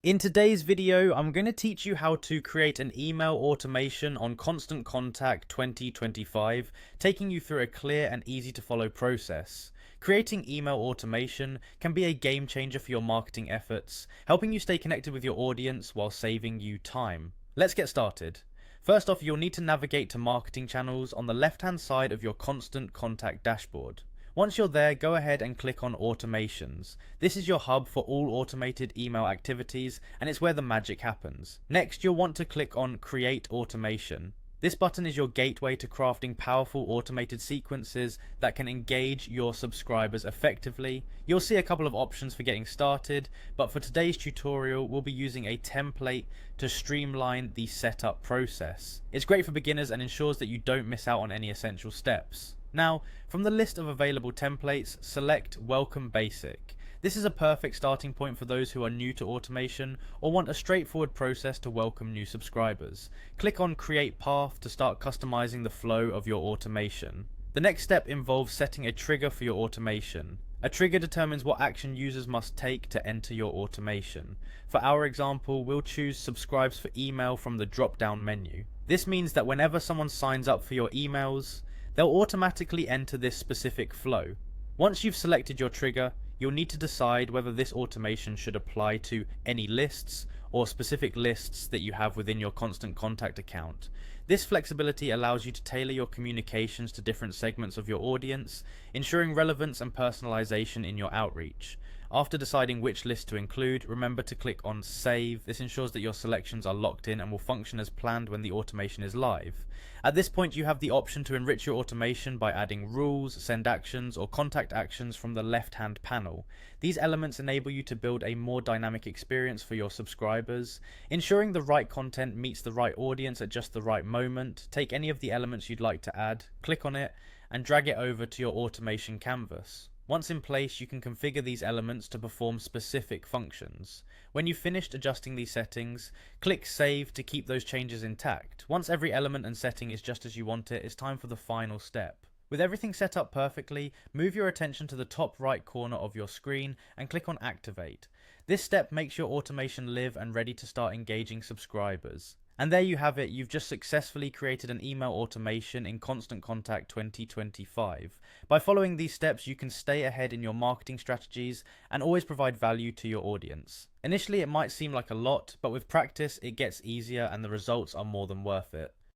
In today's video, I'm going to teach you how to create an email automation on Constant Contact 2025, taking you through a clear and easy to follow process. Creating email automation can be a game changer for your marketing efforts, helping you stay connected with your audience while saving you time. Let's get started. First off, you'll need to navigate to marketing channels on the left-hand side of your Constant Contact dashboard. Once you're there, go ahead and click on Automations. This is your hub for all automated email activities, and it's where the magic happens. Next, you'll want to click on Create Automation. This button is your gateway to crafting powerful automated sequences that can engage your subscribers effectively. You'll see a couple of options for getting started, but for today's tutorial, we'll be using a template to streamline the setup process. It's great for beginners and ensures that you don't miss out on any essential steps. Now, from the list of available templates, select Welcome Basic. This is a perfect starting point for those who are new to automation or want a straightforward process to welcome new subscribers. Click on Create Path to start customizing the flow of your automation. The next step involves setting a trigger for your automation. A trigger determines what action users must take to enter your automation. For our example, we'll choose Subscribes for Email from the drop-down menu. This means that whenever someone signs up for your emails, they'll automatically enter this specific flow. Once you've selected your trigger, you'll need to decide whether this automation should apply to any lists or specific lists that you have within your Constant Contact account. This flexibility allows you to tailor your communications to different segments of your audience, ensuring relevance and personalization in your outreach. After deciding which list to include, remember to click on Save. This ensures that your selections are locked in and will function as planned when the automation is live. At this point, you have the option to enrich your automation by adding rules, send actions, or contact actions from the left-hand panel. These elements enable you to build a more dynamic experience for your subscribers, ensuring the right content meets the right audience at just the right moment. Take any of the elements you'd like to add, click on it, and drag it over to your automation canvas. Once in place, you can configure these elements to perform specific functions. When you've finished adjusting these settings, click Save to keep those changes intact. Once every element and setting is just as you want it, it's time for the final step. With everything set up perfectly, move your attention to the top right corner of your screen and click on Activate. This step makes your automation live and ready to start engaging subscribers. And there you have it, you've just successfully created an email automation in Constant Contact 2025. By following these steps, you can stay ahead in your marketing strategies and always provide value to your audience. Initially, it might seem like a lot, but with practice, it gets easier and the results are more than worth it.